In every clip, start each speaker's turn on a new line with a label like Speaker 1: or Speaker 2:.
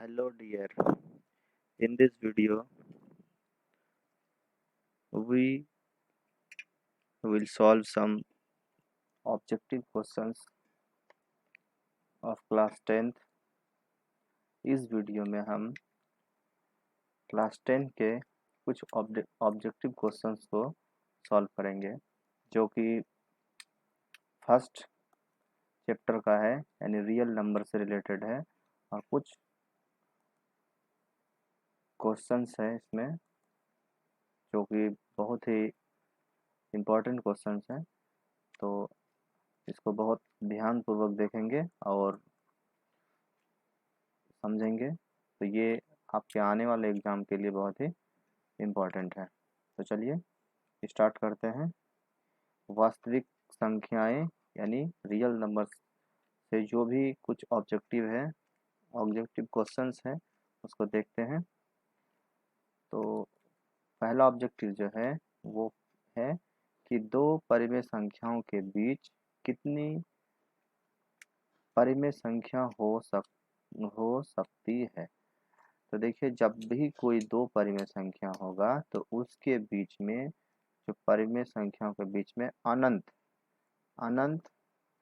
Speaker 1: Hello dear, in this video we will solve some objective questions of class 10th। इस video में हम class 10 के कुछ objective questions को सॉल्व करेंगे जो कि फर्स्ट चैप्टर का है, यानी रियल नंबर से रिलेटेड है। और कुछ क्वेश्चंस हैं इसमें जो कि बहुत ही इम्पोर्टेंट क्वेश्चंस हैं, तो इसको बहुत ध्यानपूर्वक देखेंगे और समझेंगे, तो ये आपके आने वाले एग्ज़ाम के लिए बहुत ही इम्पोर्टेंट है। तो चलिए स्टार्ट करते हैं। वास्तविक संख्याएं यानी रियल नंबर्स से जो भी कुछ ऑब्जेक्टिव क्वेश्चंस हैं उसको देखते हैं। तो पहला ऑब्जेक्टिव जो है वो है कि दो परिमेय संख्याओं के बीच कितनी परिमेय संख्या हो सकती है। तो देखिए, जब भी कोई दो परिमेय संख्या होगा तो उसके बीच में, जो परिमेय संख्याओं के बीच में अनंत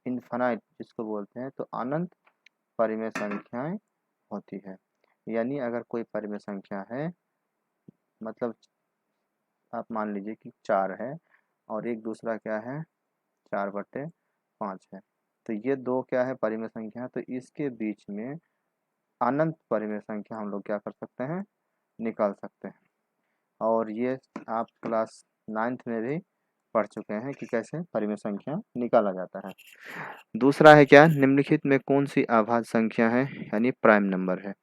Speaker 1: इन्फानाइट जिसको बोलते हैं, तो अनंत परिमेय संख्याएं होती है। यानी अगर कोई परिमेय संख्या है, मतलब आप मान लीजिए कि 4 है और एक दूसरा क्या है 4/5 है, तो ये दो क्या है परिमेय संख्या है, तो इसके बीच में अनंत परिमेय संख्या हम लोग क्या कर सकते हैं, निकाल सकते हैं। और ये आप क्लास 9th में भी पढ़ चुके हैं कि कैसे परिमेय संख्या निकाला जाता है। दूसरा है क्या, निम्नलिखित में कौन सी अभाज्य संख्या है, यानी प्राइम नंबर है।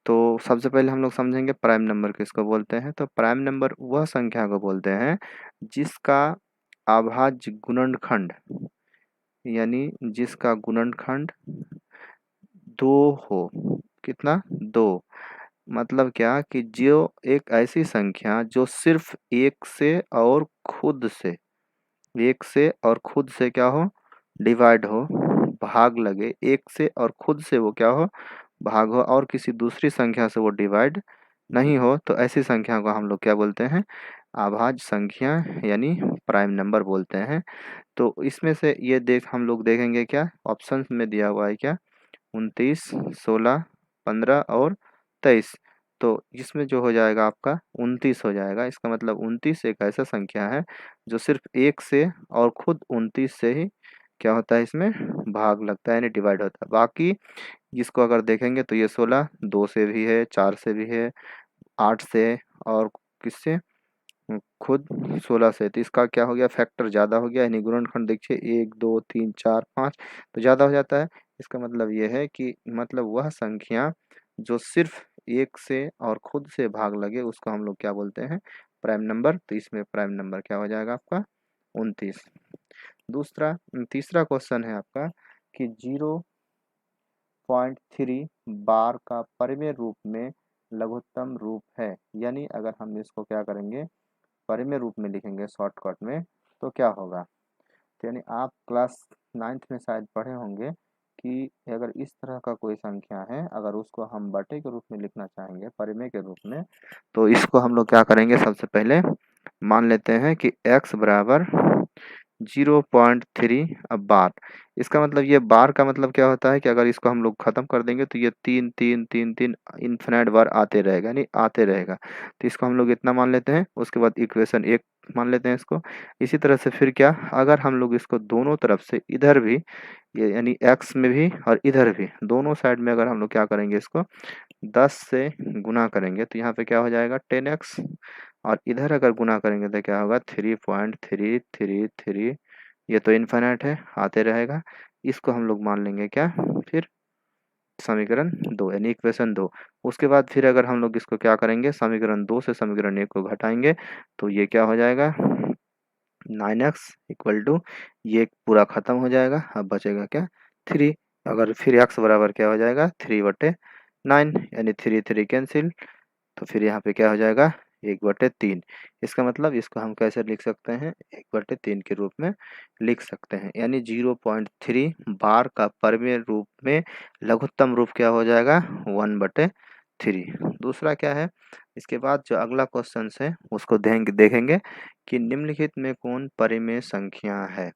Speaker 1: तो सबसे पहले हम लोग समझेंगे प्राइम नंबर किसको बोलते हैं। तो प्राइम नंबर वह संख्या को बोलते हैं जिसका अभाज्य गुणनखंड, यानी जिसका गुणनखंड 2 हो। कितना? 2। मतलब क्या कि जो एक ऐसी संख्या जो सिर्फ एक से और खुद से क्या हो, डिवाइड हो, भाग लगे। एक से और खुद से वो क्या हो, भाग हो, और किसी दूसरी संख्या से वो डिवाइड नहीं हो, तो ऐसी संख्या को हम लोग क्या बोलते हैं, अभाज्य संख्या यानी प्राइम नंबर बोलते हैं। तो इसमें से ये हम लोग देखेंगे क्या, ऑप्शंस में दिया हुआ है क्या, 29, 16, 15 और 23। तो इसमें जो हो जाएगा आपका 29 हो जाएगा। इसका मतलब 29 एक ऐसा संख्या है जो सिर्फ एक से और खुद 29 से ही क्या होता है, इसमें भाग लगता है, यानी डिवाइड होता है। बाकी इसको अगर देखेंगे तो ये 16 2 से भी है, 4 से भी है, 8 से और किससे, खुद 16 से। तो इसका क्या हो गया, फैक्टर ज़्यादा हो गया, यानी गुणनखंड देखिए 1 2 3 4 5 तो ज़्यादा हो जाता है। इसका मतलब ये है कि मतलब वह संख्या जो सिर्फ एक से और खुद से भाग लगे उसको हम लोग क्या बोलते हैं, प्राइम नंबर। तो इसमें प्राइम नंबर क्या हो जाएगा आपका 29। तीसरा क्वेश्चन है आपका कि 0.3 बार का परिमेय रूप में लघुत्तम रूप है। यानी अगर हम इसको क्या करेंगे, परिमेय रूप में लिखेंगे शॉर्टकट में, तो क्या होगा। तो यानी आप क्लास 9th में शायद पढ़े होंगे कि अगर इस तरह का कोई संख्या है, अगर उसको हम बटे के रूप में लिखना चाहेंगे परिमेय के रूप में, तो इसको हम लोग क्या करेंगे, सबसे पहले मान लेते हैं कि x बराबर 0.3 अब बार। इसका मतलब ये बार का मतलब क्या होता है कि अगर इसको हम लोग खत्म कर देंगे तो ये 3 3 3 3 इन्फिनाइट बार आते रहेगा, यानी आते रहेगा। तो इसको हम लोग इतना मान लेते हैं, उसके बाद इक्वेशन 1 मान लेते हैं इसको। इसी तरह से फिर क्या, अगर हम लोग इसको दोनों तरफ से इधर भी, ये यानी x में भी और इधर भी दोनों साइड में अगर हम लोग क्या करेंगे, इसको 10 से गुना करेंगे, तो यहाँ पे क्या हो जाएगा 10x, और इधर अगर गुना करेंगे तो क्या होगा 3.333। ये तो इन्फिनिट है, आते रहेगा। इसको हम लोग मान लेंगे क्या, फिर समीकरण 2 यानी इक्वेशन 2। उसके बाद फिर अगर हम लोग इसको क्या करेंगे, समीकरण 2 से समीकरण 1 को घटाएंगे, तो ये क्या हो जाएगा 9x इक्वल टू, ये पूरा खत्म हो जाएगा, अब बचेगा क्या 3। अगर फिर x बराबर क्या हो जाएगा 3/9, यानी 3 3 कैंसिल, तो फिर यहाँ पे क्या हो जाएगा 1/3। इसका मतलब इसको हम कैसे लिख सकते हैं, 1/3 के रूप में लिख सकते हैं। यानी 0.3 बार का परिमेय रूप में लघुत्तम रूप क्या हो जाएगा 1/3। 3। दूसरा क्या है, इसके बाद जो अगला क्वेश्चन है उसको देखेंगे कि निम्नलिखित में कौन परिमेय संख्या है।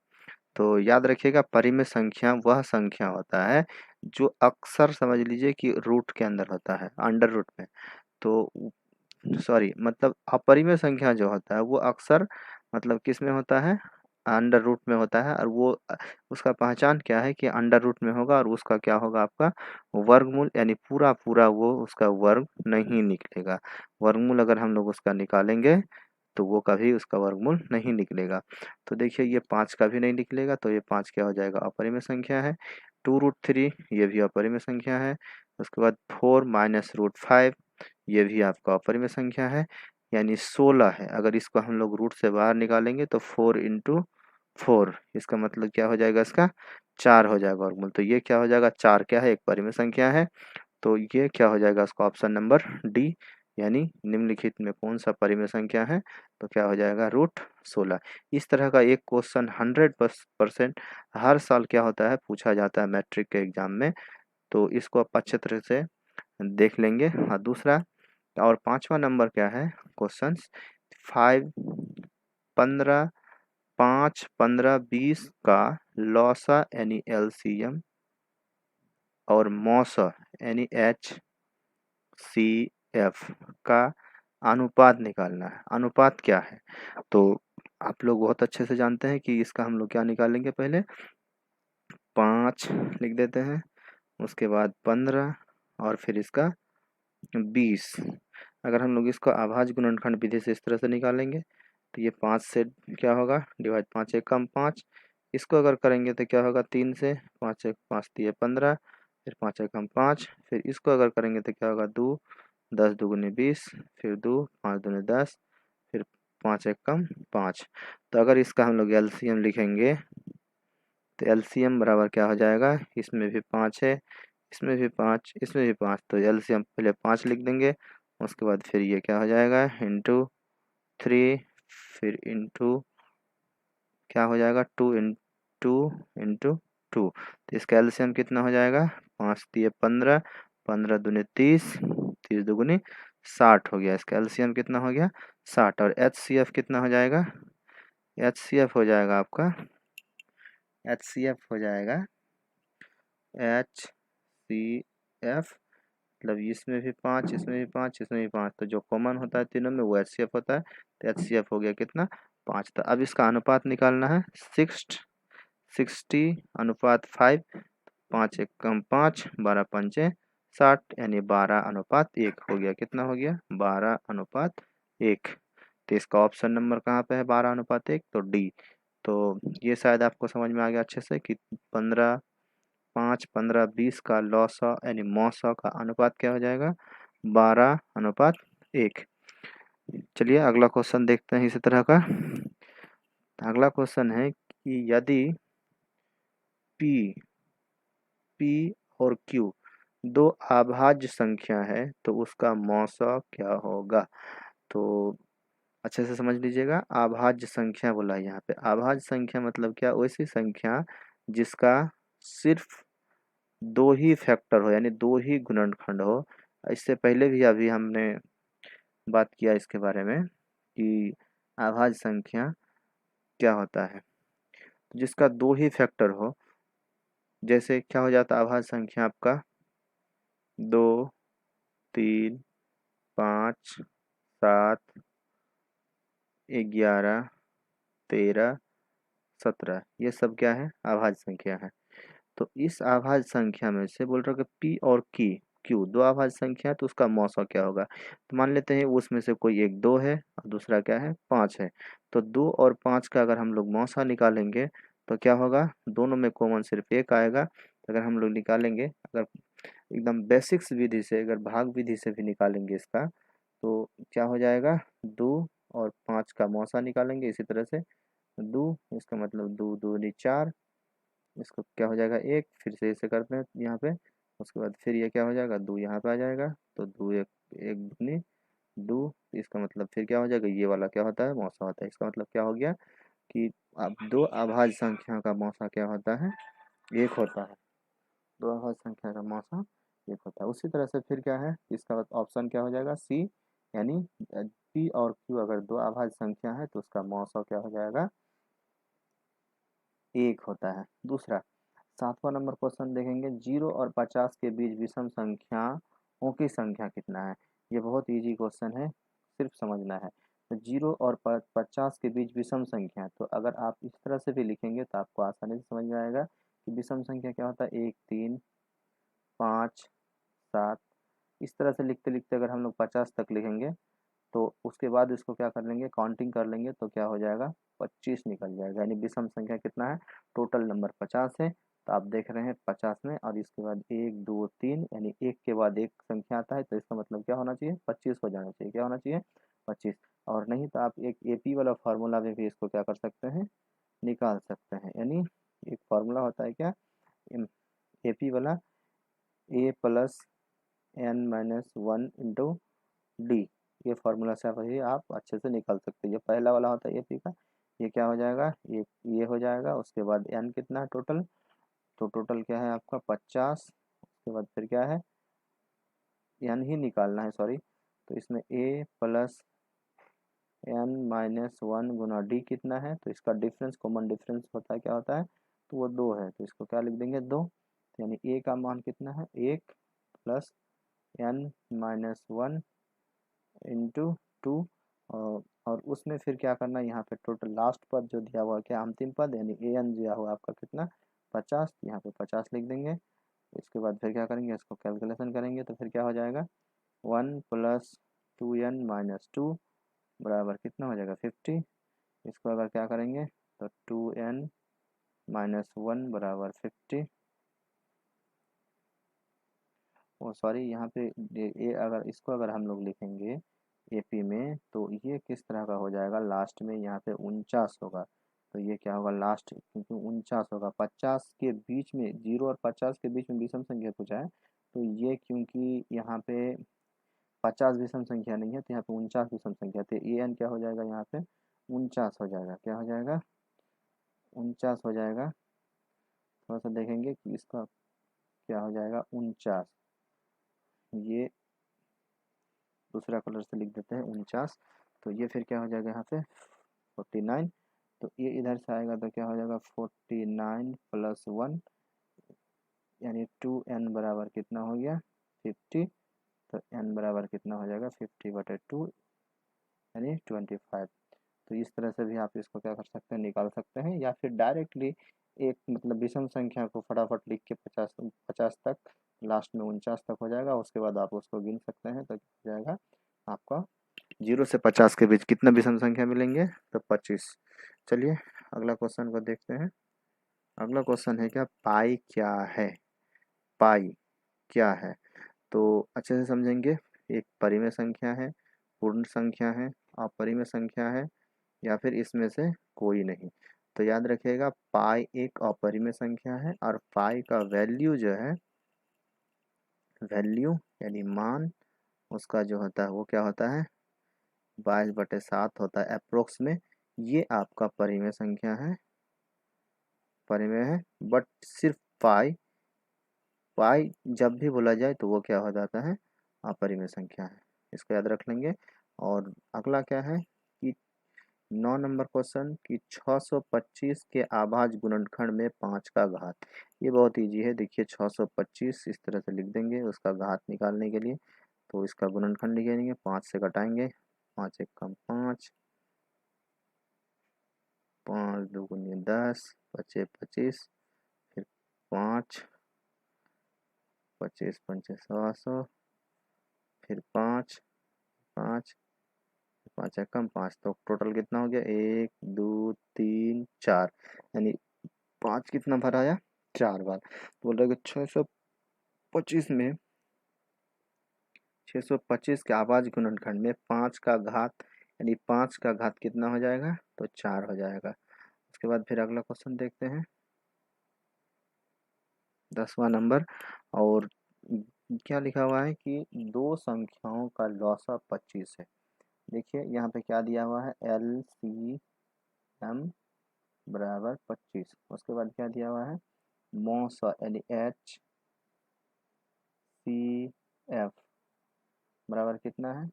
Speaker 1: तो याद रखिएगा, परिमेय संख्या वह संख्या होता है जो अक्सर समझ लीजिए कि रूट के अंदर होता है, अंडर रूट में। तो सॉरी, मतलब अपरिमेय संख्या जो होता है वो अक्सर मतलब किस में होता है, अंडर रूट में होता है। और वो उसका पहचान क्या है कि अंडर रूट में होगा और उसका क्या होगा, आपका वर्गमूल, यानी पूरा पूरा वो उसका वर्ग नहीं निकलेगा। वर्गमूल अगर हम लोग उसका निकालेंगे तो वो कभी उसका वर्गमूल नहीं निकलेगा। तो देखिए ये 5 का भी नहीं निकलेगा, तो ये 5 क्या हो जाएगा, अपरिमेय संख्या है। 2√3 ये भी अपरिमेय संख्या है। उसके बाद 4 माइनस रूट 5 ये भी आपका अपरिमेय संख्या है, यानी 16 है। अगर इसको हम लोग रूट से बाहर निकालेंगे तो 4 इंटू 4, इसका मतलब क्या हो जाएगा, इसका 4 हो जाएगा वर्गमूल। तो ये क्या हो जाएगा, 4 क्या है, एक परिमेय संख्या है। तो ये क्या हो जाएगा, इसका ऑप्शन नंबर डी, यानी निम्नलिखित में कौन सा परिमेय संख्या है, तो क्या हो जाएगा, √16। इस तरह का एक क्वेश्चन 100% हर साल क्या होता है, पूछा जाता है मैट्रिक के एग्जाम में। तो इसको आप अच्छे तरह से देख लेंगे। और दूसरा और 5वां नंबर क्या है, क्वेश्चंस 5, 15, 5, 15, 20 का लॉसा यानी एलसीएम और मौसा यानी HCF का अनुपात निकालना है। अनुपात क्या है, तो आप लोग बहुत अच्छे से जानते हैं कि इसका हम लोग क्या निकालेंगे, पहले 5 लिख देते हैं, उसके बाद 15 और फिर इसका 20। अगर हम लोग इसको अभाज्य गुणनखंड विधि से इस तरह से निकालेंगे तो ये 5 से क्या होगा, डिवाइड 5 एक कम 5। इसको अगर करेंगे तो क्या होगा, 3 से 5 एक 5 दिए 15, फिर 5 एक कम 5। फिर इसको अगर करेंगे तो क्या होगा, 2 10 दूनी 20, फिर 2 5 दूनी 10, फिर 5 एक कम 5। तो अगर इसका हम लोग एलसीएम लिखेंगे तो एलसीएम बराबर क्या हो जाएगा, इसमें भी 5 है, इसमें भी 5, इसमें भी 5, तो एलसीएम पहले 5 लिख देंगे। उसके बाद फिर ये क्या हो जाएगा, इंटू 3, फिर इंटू क्या हो जाएगा, 2 इंटू इंटू 2। तो इसका एलसीएम कितना हो जाएगा, 5 दिए 15, 15 दूनी 30, 30 दुगुनी 60 हो गया। इसका एलसीएम कितना हो गया, 60। और एचसीएफ कितना हो जाएगा, एचसीएफ हो जाएगा आपका, एचसीएफ हो जाएगा HCF, मतलब इसमें भी 5, इसमें भी 5, इसमें भी 5, तो जो कॉमन होता है तीनों में वो HCF होता है। तो HCF हो गया कितना, 5। तो अब इसका अनुपात निकालना है, 60 अनुपात 5, 5 एक कम 5, 12 पंचे 60, यानी 12:1 हो गया। कितना हो गया, 12:1। तो इसका ऑप्शन नंबर कहाँ पे है, 12:1, तो डी। तो ये शायद आपको समझ में आ गया अच्छे से कि 15, 5, 15, 20 का लॉसा यानी मौसा का अनुपात क्या हो जाएगा, 12:1। चलिए अगला क्वेश्चन देखते हैं इसी तरह का। अगला क्वेश्चन है कि यदि P और Q दो अभाज्य संख्या है तो उसका मौसा क्या होगा। तो अच्छे से समझ लीजिएगा, अभाज्य संख्या बोला है यहाँ पे। अभाज्य संख्या मतलब क्या, वैसी संख्या जिसका सिर्फ दो ही फैक्टर हो, यानी दो ही गुणनखंड हो। इससे पहले भी अभी हमने बात किया इसके बारे में कि अभाज्य संख्या क्या होता है, जिसका दो ही फैक्टर हो। जैसे क्या हो जाता है अभाज्य संख्या आपका, 2, 3, 5, 7, 11, 13, 17, ये सब क्या है, अभाज्य संख्या है। तो इस अभाज्य संख्या में से बोल रहा हूँ कि पी और क्यू दो अभाज्य संख्या है, तो उसका मौसा क्या होगा। तो मान लेते हैं उसमें से कोई एक 2 है और दूसरा क्या है, 5 है। तो 2 और 5 का अगर हम लोग मौसा निकालेंगे तो क्या होगा, दोनों में कॉमन सिर्फ एक आएगा। तो अगर हम लोग निकालेंगे, अगर एकदम बेसिक्स विधि से, अगर भाग विधि से भी निकालेंगे इसका, तो क्या हो जाएगा, 2 और 5 का मौसा निकालेंगे इसी तरह से। 2, इसका मतलब 2 दूनी 4, इसको क्या हो जाएगा, 1, फिर से इसे करते हैं यहाँ पे। उसके बाद फिर ये क्या हो जाएगा, 2 यहाँ पे आ जाएगा, तो 2 एक, 1 दूनी 2, इसका मतलब फिर क्या हो जाएगा, ये वाला क्या होता है, मौसा होता है। इसका मतलब क्या हो गया कि अब दो अभाज्य संख्या का मौसा क्या होता है, 1 होता है। दो अभाज्य संख्या का मौसा एक होता है। उसी तरह से फिर क्या है, इसका ऑप्शन क्या हो जाएगा, सी, यानी पी और क्यू अगर दो अभाज्य संख्या है तो उसका मौसा क्या हो जाएगा, एक होता है। दूसरा 7वां नंबर क्वेश्चन देखेंगे, 0 और 50 के बीच विषम संख्याओं की संख्या कितना है। ये बहुत इजी क्वेश्चन है, सिर्फ समझना है। तो 0 और 50 के बीच विषम संख्या, तो अगर आप इस तरह से भी लिखेंगे तो आपको आसानी से समझ में आएगा कि विषम संख्या क्या होता है, 1, 3, 5, 7। इस तरह से लिखते लिखते अगर हम लोग 50 तक लिखेंगे तो उसके बाद इसको क्या कर लेंगे, काउंटिंग कर लेंगे तो क्या हो जाएगा, 25 निकल जाएगा। यानी विषम संख्या कितना है, टोटल नंबर 50 है। तो आप देख रहे हैं 50 में और इसके बाद 1, 2, 3, यानी एक के बाद एक संख्या आता है, तो इसका मतलब क्या होना चाहिए, 25 हो जाना चाहिए। क्या होना चाहिए, 25। और नहीं तो आप एक एपी वाला फार्मूला में भी इसको क्या कर सकते हैं, निकाल सकते हैं। यानी एक फार्मूला होता है क्या, एपी वाला, A plus N minus one into D. ये फार्मूला से आप अच्छे से निकाल सकते हैं। ये पहला वाला होता है एपी का, ये क्या हो जाएगा, ये हो जाएगा। उसके बाद एन कितना है टोटल, तो टोटल क्या है आपका 50। उसके बाद फिर क्या है, एन ही निकालना है, सॉरी। तो इसमें ए प्लस एन माइनस वन गुना डी कितना है, तो इसका डिफरेंस, कॉमन डिफरेंस होता है, क्या होता है, तो वो 2 है। तो इसको क्या लिख देंगे, 2। यानी ए का मान कितना है, 1 plus N minus one into 2। और उसमें फिर क्या करना है, यहाँ पे टोटल लास्ट पद जो दिया हुआ है, क्या अंतिम पद, यानी ए एन दिया हुआ आपका कितना, 50। यहाँ पे 50 लिख देंगे। इसके बाद फिर क्या करेंगे, इसको कैलकुलेशन करेंगे तो फिर क्या हो जाएगा, 1 प्लस 2n माइनस 2 बराबर कितना हो जाएगा, 50। इसको अगर क्या करेंगे तो 2n माइनस वन बराबर 50। ओ सॉरी, यहाँ पे ये अगर इसको अगर हम लोग लिखेंगे एपी में, तो ये किस तरह का हो जाएगा, लास्ट में यहाँ पे 49 होगा। तो ये क्या होगा लास्ट, क्योंकि 49 होगा, 50 के बीच में, 0 और 50 के बीच में विषम संख्या पूछा है। तो ये क्योंकि यहाँ पे 50 विषम संख्या नहीं है, तो यहाँ पे 49 विषम संख्या, तो ए एन क्या हो जाएगा, यहाँ पे 49 हो जाएगा। क्या हो जाएगा, 49 हो जाएगा। थोड़ा सा देखेंगे कि इसका क्या हो जाएगा, 49। ये दूसरा कलर से लिख देते हैं 49। तो ये फिर क्या हो जाएगा यहाँ पे 49। तो ये इधर से आएगा तो क्या हो जाएगा 49 प्लस 1, यानी 2n बराबर कितना हो गया, 50। तो n बराबर कितना हो जाएगा, 50/2, यानी 25। तो इस तरह से भी आप इसको क्या कर सकते हैं, निकाल सकते हैं, या फिर डायरेक्टली एक मतलब विषम संख्या को फटाफट लिख के 50 तक, लास्ट में 49 तक हो जाएगा। उसके बाद आप उसको गिन सकते हैं, तो हो जाएगा आपका 0 से 50 के बीच कितना विषम संख्या मिलेंगे, तो 25। चलिए अगला क्वेश्चन को देखते हैं। अगला क्वेश्चन है क्या, पाई क्या है, पाई क्या है। तो अच्छे से समझेंगे, एक परिमेय संख्या है, पूर्ण संख्या है, अपरिमेय संख्या है, या फिर इसमें से कोई नहीं। तो याद रखिएगा पाई एक अपरिमेय संख्या है, और पाई का वैल्यू जो है, वैल्यू यानी मान, उसका जो होता है वो क्या होता है, 22/7 होता है अप्रोक्स में। ये आपका परिमेय संख्या है, परिमेय है। बट सिर्फ पाई, पाई जब भी बोला जाए तो वो क्या हो जाता है, अपरिमेय संख्या है। इसको याद रख लेंगे। और अगला क्या है कि 9 नंबर क्वेश्चन कि 625 के अभाज्य गुणनखंड में 5 का घात। ये बहुत इजी है, देखिए 625 इस तरह से लिख देंगे उसका घात निकालने के लिए। तो इसका गुणनखंड लिखेंगे, 5 से घटाएंगे, 5 एक कम 5, 5 दूनी 10, 5 25, फिर 5, 25 पंचे 100, फिर 5, 5, 5 एक कम 5, तो टोटल कितना हो गया, 1 2 3 4, यानी 5 कितना बार आया, 4 बार। तो बोल रहे कि 625 में 625 के अभाज्य गुणनखंड में 5 का घात, यानी 5 का घात कितना हो जाएगा, तो 4 हो जाएगा। उसके बाद फिर अगला क्वेश्चन देखते हैं, 10वां नंबर। और क्या लिखा हुआ है कि दो संख्याओं का लौसा 25 है। देखिए यहाँ पे क्या दिया हुआ है, LCM बराबर 25। उसके बाद क्या दिया हुआ है, मौसा यानी CF बराबर कितना है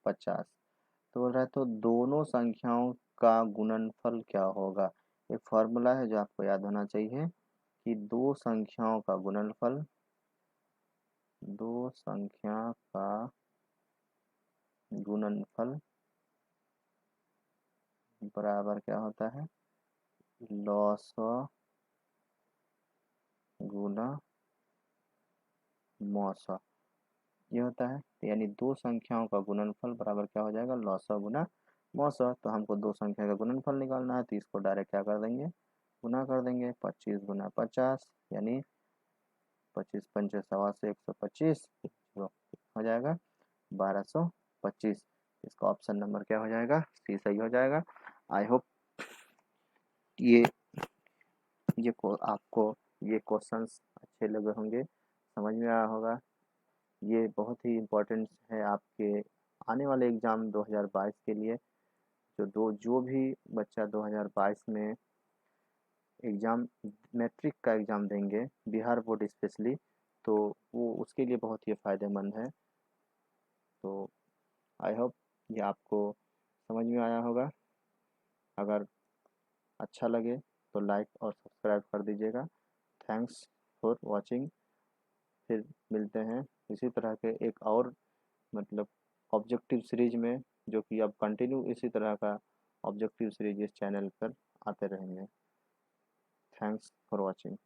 Speaker 1: 50। तो बोल रहा है तो दोनों संख्याओं का गुणनफल क्या होगा। एक फॉर्मूला है जो आपको याद होना चाहिए कि दो संख्याओं का गुणनफल, दो संख्या का गुणनफल बराबर क्या होता है लॉसअ गुना मौसा, ये होता है। तो यानी दो संख्याओं का गुणनफल बराबर क्या हो जाएगा लॉसअ गुना मौसा। तो हमको दो संख्या का गुणनफल निकालना है, तो इसको डायरेक्ट क्या कर देंगे गुना कर देंगे 25 गुना 50, यानी 25 पंचे 125 125 हो जाएगा 1225। इसका ऑप्शन नंबर क्या हो जाएगा सी सही हो जाएगा। आई होप ये आपको ये क्वेश्चंस अच्छे लगे होंगे, समझ में आया होगा। ये बहुत ही इम्पोर्टेंट है आपके आने वाले एग्ज़ाम 2022 के लिए। जो भी बच्चा 2022 में एग्ज़ाम मैट्रिक का एग्ज़ाम देंगे, बिहार बोर्ड स्पेशली, तो वो उसके लिए बहुत ही फ़ायदेमंद है। तो आई होप ये आपको समझ में आया होगा। अगर अच्छा लगे तो लाइक और सब्सक्राइब कर दीजिएगा। Thanks for watching. फिर मिलते हैं इसी तरह के एक और मतलब ऑब्जेक्टिव सीरीज में, जो कि अब कंटिन्यू इसी तरह का ऑब्जेक्टिव सीरीज इस चैनल पर आते रहेंगे। Thanks for watching.